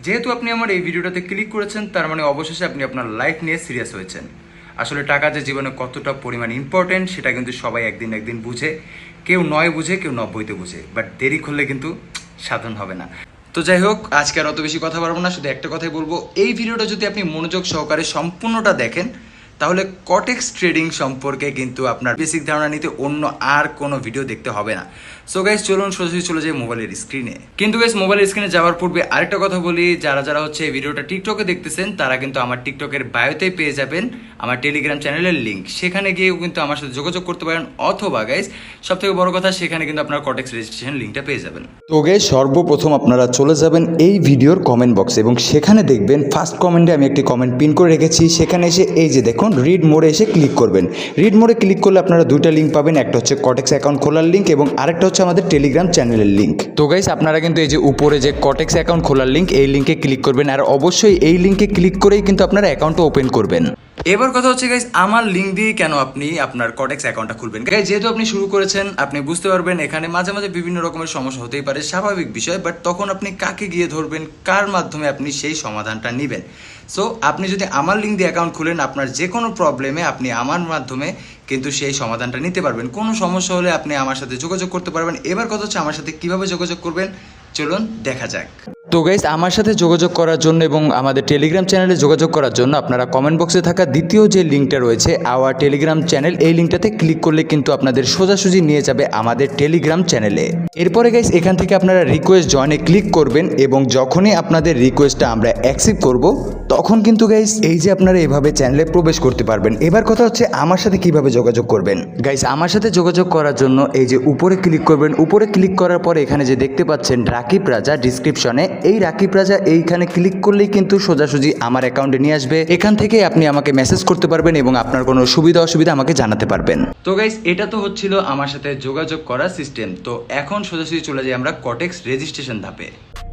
যেহেতু আপনি আমার এই ভিডিওটাতে ক্লিক করেছেন, তার মানে অবশেষে আপনি আপনার লাইফ নিয়ে সিরিয়াস হয়েছেন। আসলে টাকা যে জীবনে কতটা পরিমাণ ইম্পর্টেন্ট সেটা কিন্তু সবাই একদিন একদিন বুঝে। কেউ 9 বুঝে, কেউ 90-তে বুঝে, বাট দেরি করলে কিন্তু সাধন হবে না। তো যাই হোক, আজকে আর অত বেশি কথা বলবো না, শুধু একটা কথাই বলবো, এই ভিডিওটা যদি আপনি মনোযোগ সহকারে সম্পূর্ণটা দেখেন তাহলে কটেক্স ট্রেডিং সম্পর্কে কিন্তু আপনার বেসিক ধারণা নিতে অন্য আর কোনো ভিডিও দেখতে হবে না। সো গাইস, চলুন সোজাসুজি চলে যাই মোবাইলের স্ক্রিনে। কিন্তু গাইস, মোবাইলের স্ক্রিনে যাওয়ার পূর্বে আরেকটা কথা বলি, যারা যারা হচ্ছে এই ভিডিওটা টিকটকে দেখতেছেন তারা কিন্তু আমার টিকটকের বায়োতেই পেয়ে যাবেন আমার টেলিগ্রাম চ্যানেলের লিঙ্ক। সেখানে গিয়েও কিন্তু আমার সাথে যোগাযোগ করতে পারেন, অথবা গাইস সবথেকে বড় কথা, সেখানে কিন্তু আপনার কটেক্স রেজিস্ট্রেশন লিঙ্কটা পেয়ে যাবেন। তো গাইস, সর্বপ্রথম আপনারা চলে যাবেন এই ভিডিওর কমেন্ট বক্সে এবং সেখানে দেখবেন ফার্স্ট কমেন্টে আমি একটি কমেন্ট পিন করে রেখেছি। সেখানে এসে এই যে দেখুন রিড মোড়ে এসে ক্লিক করবেন। রিড মোড়ে ক্লিক করলে আপনারা দুইটা লিঙ্ক পাবেন, একটা হচ্ছে কটেক্স অ্যাকাউন্ট খোলার লিঙ্ক এবং আরেকটা হচ্ছে আমাদের টেলিগ্রাম চ্যানেলের লিঙ্ক। তো গাইস, আপনারা কিন্তু এই যে উপরে যে কটেক্স অ্যাকাউন্ট খোলার লিঙ্ক, এই লিঙ্কে ক্লিক করবেন আর অবশ্যই এই লিঙ্কে ক্লিক করেই কিন্তু আপনারা অ্যাকাউন্টটা ওপেন করবেন। এবার কথা হচ্ছে গাইস, আমার লিঙ্ক দিয়ে কেন আপনি আপনার কটেক্স অ্যাকাউন্টটা খুলবেন। গাইস, যেহেতু আপনি শুরু করেছেন, আপনি বুঝতে পারবেন এখানে মাঝে মাঝে বিভিন্ন রকমের সমস্যা হতেই পারে, স্বাভাবিক বিষয়। বাট তখন আপনি কাকে গিয়ে ধরবেন, কার মাধ্যমে আপনি সেই সমাধানটা নেবেন। সো আপনি যদি আমার লিঙ্ক দিয়ে অ্যাকাউন্ট খুলেন, আপনার যে কোনো প্রবলেমে আপনি আমার মাধ্যমে কিন্তু সেই সমাধানটা নিতে পারবেন। কোনো সমস্যা হলে আপনি আমার সাথে যোগাযোগ করতে পারবেন। এবার কথা হচ্ছে আমার সাথে কিভাবে যোগাযোগ করবেন, চলুন দেখা যাক। তো গাইস, আমার সাথে যোগাযোগ করার জন্য এবং আমাদের টেলিগ্রাম চ্যানেলে যোগাযোগ করার জন্য আপনারা কমেন্ট বক্সে থাকা দ্বিতীয় যে লিঙ্কটা রয়েছে আওয়ার টেলিগ্রাম চ্যানেল, এই লিঙ্কটাতে ক্লিক করলে কিন্তু আপনাদের সোজাসুজি নিয়ে যাবে আমাদের টেলিগ্রাম চ্যানেলে। এরপরে গাইস, এখান থেকে আপনারা রিকোয়েস্ট জয়েনে ক্লিক করবেন এবং যখনই আপনাদের রিকোয়েস্টটা আমরা অ্যাকসেপ্ট করব তখন কিন্তু গাইস এই যে আপনারা এভাবে চ্যানেলে প্রবেশ করতে পারবেন। এবার কথা হচ্ছে আমার সাথে কিভাবে যোগাযোগ করবেন। গাইস, আমার সাথে যোগাযোগ করার জন্য এই যে উপরে ক্লিক করবেন। উপরে ক্লিক করার পরে এখানে যে দেখতে পাচ্ছেন রাকিব রাজা ডিসক্রিপশনে, এই রাকিব রাজা এইখানে ক্লিক করলেই কিন্তু সোজাসুজি আমার অ্যাকাউন্টে নিয়ে আসবে। এখান থেকে আপনি আমাকে মেসেজ করতে পারবেন এবং আপনার কোনো সুবিধা অসুবিধা আমাকে জানাতে পারবেন। তো গাইস, এটা তো হচ্ছিল আমার সাথে যোগাযোগ করার সিস্টেম। তো এখন সোজাসুজি চলে যাই আমরা কটেক্স রেজিস্ট্রেশন ধাপে।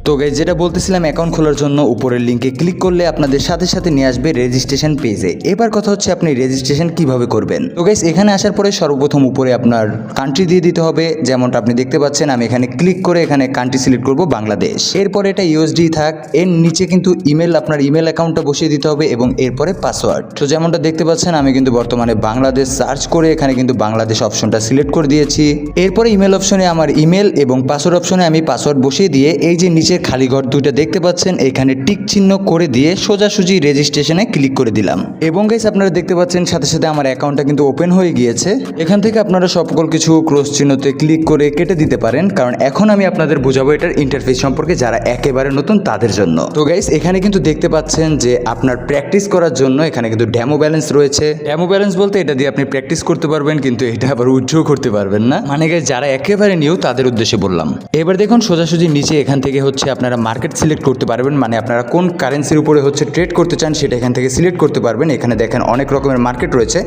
তো গাইস, যেটা বলতেছিলাম, অ্যাকাউন্ট খোলার জন্য উপরের লিঙ্কে ক্লিক করলে আপনাদের সাথে সাথে নিয়ে আসবে রেজিস্ট্রেশন পেজে। এবার কথা হচ্ছে আপনি রেজিস্ট্রেশন কিভাবে করবেন। তো গাইস, এখানে আসার পরে সর্বপ্রথম উপরে আপনার কান্ট্রি দিয়ে দিতে হবে। যেমনটা আপনি দেখতে পাচ্ছেন, আমি এখানে ক্লিক করে এখানে কান্ট্রি সিলেক্ট করব বাংলাদেশ। এরপরে এটা ইউএসডি থাক, এর নিচে কিন্তু ইমেল, আপনার ইমেল অ্যাকাউন্টটা বসিয়ে দিতে হবে এবং এরপরে পাসওয়ার্ড। তো যেমনটা দেখতে পাচ্ছেন, আমি কিন্তু বর্তমানে বাংলাদেশ সার্চ করে এখানে কিন্তু বাংলাদেশ অপশনটা সিলেক্ট করে দিয়েছি। এরপরে ইমেল অপশনে আমার ইমেল এবং পাসওয়ার্ড অপশনে আমি পাসওয়ার্ড বসিয়ে দিয়ে এই যে নিচে খালি ঘর দুইটা দেখতে পাচ্ছেন, এখানে টিক চিহ্ন করে দিয়ে সোজাসুজি রেজিস্ট্রেশনে ক্লিক করে দিলাম। এবং গাইস, আপনারা দেখতে পাচ্ছেন সাথে সাথে আমার অ্যাকাউন্টটা কিন্তু ওপেন হয়ে গিয়েছে। এখান থেকে আপনারা সকল কিছু ক্রস চিহ্নতে ক্লিক করে কেটে দিতে পারেন, কারণ এখন আমি আপনাদের বোঝাবো এটার ইন্টারফেস সম্পর্কে যারা একেবারে নতুন তাদের জন্য। তো গাইস, এখানে কিন্তু দেখতে পাচ্ছেন যে আপনার প্র্যাকটিস করার জন্য এখানে কিন্তু ডেমো ব্যালেন্স রয়েছে। ডেমো ব্যালেন্স বলতে এটা দিয়ে আপনি প্র্যাকটিস করতে পারবেন, কিন্তু এটা আবার উইথড্র করতে পারবেন না। মানে গাইস, যারা একেবারে নিউ তাদের উদ্দেশ্যে বললাম। এবার দেখুন সোজাসুজি নিচে এখান থেকে হচ্ছে আপনারা মার্কেট সিলেক্ট করতে পারবেন, মানে আপনারা কোন কারেন্সির উপরে হচ্ছে ট্রেড করতে চান সেটা এখান থেকে সিলেক্ট করতে পারবেন। এখানে দেখেন অনেক রকমের মার্কেট রয়েছে,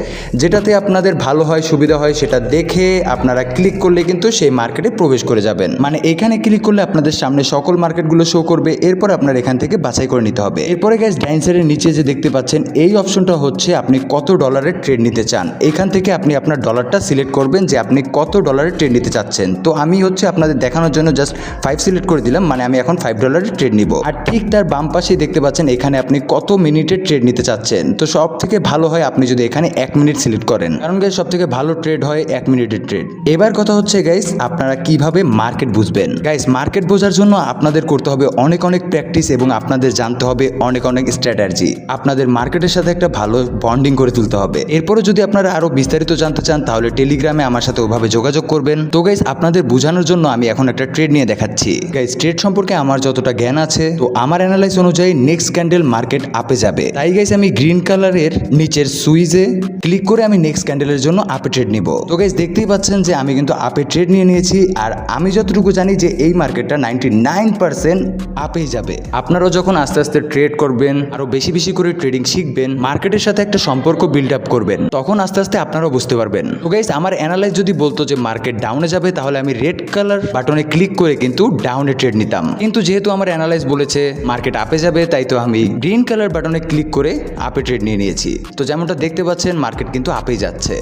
যেটাতে আপনাদের ভালো হয়, সুবিধা হয়, সেটা দেখে আপনারা ক্লিক করলে কিন্তু সেই মার্কেটে প্রবেশ করে যাবেন। মানে এখানে ক্লিক করলে আপনাদের সামনে সকল মার্কেটগুলো শো করবে। এরপর আপনার এখান থেকে বাছাই করে নিতে হবে। এরপরে গাইস, ডাইন সাইডের নিচে যে দেখতে পাচ্ছেন এই অপশনটা হচ্ছে আপনি কত ডলারের ট্রেড নিতে চান। এখান থেকে আপনি আপনার ডলারটা সিলেক্ট করবেন যে আপনি কত ডলারের ট্রেড নিতে চাচ্ছেন। তো আমি হচ্ছে আপনাদের দেখানোর জন্য জাস্ট 5 সিলেক্ট করে দিলাম, মানে আমি এখন $5 ট্রেড নিব। আর ঠিক তার বাম পাশেই দেখতে পাচ্ছেন এখানে আপনি কত মিনিটের ট্রেড নিতে চাচ্ছেন। তো সব থেকে ভালো হয় আপনি যদি এখানে 1 মিনিট সিলেক্ট করেন, কারণ গাইস সব থেকে ভালো ট্রেড হয় 1 মিনিটের ট্রেড। এবার কথা হচ্ছে গাইস, আপনারা কিভাবে মার্কেট বুঝবেন। গাইস, মার্কেট বোঝার জন্য আপনাদের করতে হবে অনেক অনেক প্র্যাকটিস এবং আপনাদের জানতে হবে অনেক অনেক স্ট্র্যাটেজি। আপনাদের মার্কেটের সাথে একটা ভালো বন্ডিং করে তুলতে হবে। এরপরে যদি আপনারা আরো বিস্তারিত জানতে চান তাহলে টেলিগ্রামে আমার সাথে ওভাবে যোগাযোগ করবেন। তো গাইস, আপনাদের বোঝানোর জন্য আমি এখন একটা ট্রেড নিয়ে দেখাচ্ছি। গাইস, ট্রেড সম্পর্কে আমার যতটা জ্ঞান আছে, তো আমার অ্যানালাইজ অনুযায়ী নেক্সট ক্যান্ডেল মার্কেট আপে যাবে। তাই গাইস, আমি গ্রিন কালারের নিচের সুইচে ক্লিক করে আমি নেক্সট ক্যান্ডেলের জন্য আপে ট্রেড নিব। তো গাইস, দেখতেই পাচ্ছেন যে আমি কিন্তু আপে ট্রেড নিয়ে নিয়েছি। আর আমি যতটুকু জানি যে এই মার্কেটটা 99% আপেই যাবে। আপনারাও যখন আস্তে আস্তে ট্রেড করবেন, আরো বেশি বেশি করে ট্রেডিং শিখবেন, মার্কেটের সাথে একটা সম্পর্ক বিল্ড আপ করবেন, তখন আস্তে আস্তে আপনারাও বুঝতে পারবেন। তো গাইস, আমার অ্যানালাইজ যদি বলতো যে মার্কেট ডাউনে যাবে, তাহলে আমি রেড কালার বাটনে ক্লিক করে কিন্তু ডাউনে ট্রেড নিতাম। কিন্তু যেহেতু আমার অ্যানালাইজ বলেছে মার্কেট আপে যাবে, তাই তো আমি গ্রিন কালার বাটনে ক্লিক করে আপে ট্রেড নিয়ে নিয়েছি। তো যেমনটা দেখতে পাচ্ছেন মার্কেট কিন্তু আপেই যাচ্ছে।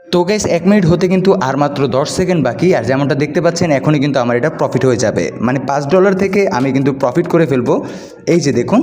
তো তো গাইস 1 মিনিট হতে কিন্তু আর মাত্র 10 সেকেন্ড বাকি, আর যেমনটা দেখতে পাচ্ছেন এখনই কিন্তু আমার এটা প্রফিট হয়ে যাবে, মানে $5 থেকে আমি কিন্তু প্রফিট করে ফেলবো। এই যে দেখুন,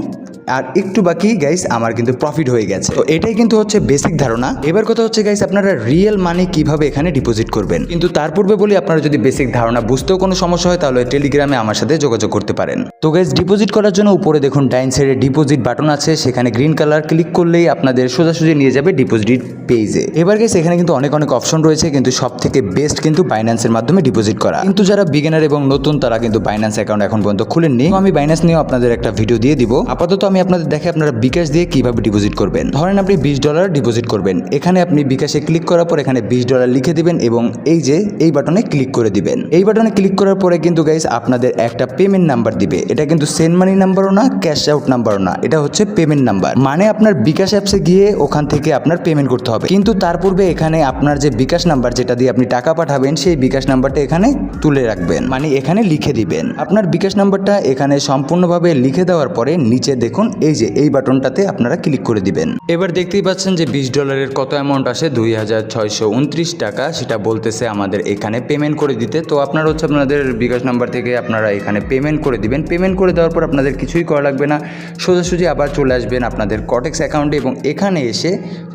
আর একটু বাকি গাইস আমার কিন্তু প্রফিট হয়ে গেছে। তো এটাই কিন্তু হচ্ছে বেসিক ধারণা। এবার কথা হচ্ছে গাইস আপনারা রিয়েল মানি কিভাবে এখানে ডিপোজিট করবেন, কিন্তু তার পূর্বে বলি আপনারা যদি বেসিক ধারণা বুঝতেও কোনো সমস্যা হয় তাহলে টেলিগ্রামে আমার সাথে যোগাযোগ করতে পারেন। তো গাইস ডিপোজিট করার জন্য উপরে দেখুন ডাইন সাইডে ডিপোজিট বাটন আছে, সেখানে গ্রিন কালার ক্লিক করলেই আপনাদের সোজাসুজি নিয়ে যাবে ডিপোজিট পেজে। এবার গাইস এখানে কিন্তু অনেক অপশন রয়েছে, কিন্তু সব থেকে বেস্ট কিন্তু বাইন্যান্সের মাধ্যমে ডিপোজিট করা। কিন্তু যারা বিগিনার এবং নতুন তারা কিন্তু বাইন্যান্স অ্যাকাউন্ট এখন পর্যন্ত খুলেননি, তো আমি বাইন্যান্স নিয়েও আপনাদের একটা ভিডিও দিয়ে দিব। আপাতত আমি আপনাদের দেখে আপনারা বিকাশ দিয়ে কিভাবে ডিপোজিট করবেন। ধরেন আপনি $20 ডিপোজিট করবেন, এখানে আপনি বিকাশে ক্লিক করার পর এখানে $20 লিখে দিবেন এবং এই যে এই বাটনে ক্লিক করে দিবেন। এই বাটনে ক্লিক করার পরে কিন্তু গাইস আপনাদের একটা পেমেন্ট নাম্বার দিবে। এটা কিন্তু সেন্ড মানি নাম্বারও না, ক্যাশ আউট নাম্বারও না, এটা হচ্ছে পেমেন্ট নাম্বার। মানে আপনার বিকাশ অ্যাপসে গিয়ে ওখান থেকে আপনার পেমেন্ট করতে হবে, কিন্তু তার পূর্বে এখানে আপনার যে বিকাশ নাম্বার যেটা দিয়ে আপনি টাকা পাঠাবেন সেই বিকাশ নাম্বারটা এখানে তুলে রাখবেন, মানে এখানে লিখে দিবেন। আপনার বিকাশ নাম্বারটা এখানে সম্পূর্ণভাবে লিখে দেওয়ার পরে নিচে দেখুন এই যে এই বাটনটাতে আপনারা ক্লিক করে দিবেন। এবার দেখতেই পাচ্ছেন যে $20 কত অ্যামাউন্ট আসে, 2629 টাকা, সেটা বলতেছে আমাদের এখানে পেমেন্ট করে দিতে। তো আপনারা হচ্ছে আপনাদের বিকাশ নাম্বার থেকে আপনারা এখানে পেমেন্ট করে দিবেন। পেমেন্ট করে দেওয়ার পর আপনাদের কিছুই করা লাগবে না, সোজাসুজি আবার চলে আসবেন আপনাদের কটেক্স অ্যাকাউন্টে এবং এখানে এসে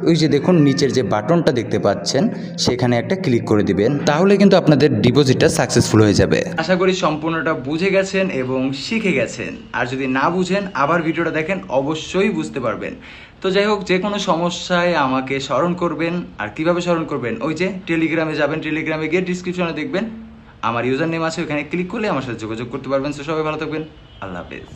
ওই যে দেখুন নিচের যে বাটনটা দেখতে পাচ্ছেন সেখানে একটা ক্লিক করে দিবেন, তাহলে কিন্তু আপনাদের ডিপোজিটটা সাকসেসফুল হয়ে যাবে। আশা করি সম্পূর্ণটা বুঝে গেছেন এবং শিখে গেছেন, আর যদি না বুঝেন আবার ভিডিওটা দেখেন অবশ্যই বুঝতে পারবেন। তো যাই হোক, যে কোনো সমস্যায় আমাকে স্মরণ করবেন। আর কিভাবে স্মরণ করবেন, ওই যে টেলিগ্রামে যাবেন, টেলিগ্রামে গিয়ে ডিসক্রিপশনে দেখবেন আমার ইউজার নেম আছে, ওখানে ক্লিক করলে আমার সাথে যোগাযোগ করতে পারবেন। সো সবাই ভালো থাকবেন, আল্লাহ হাফেজ।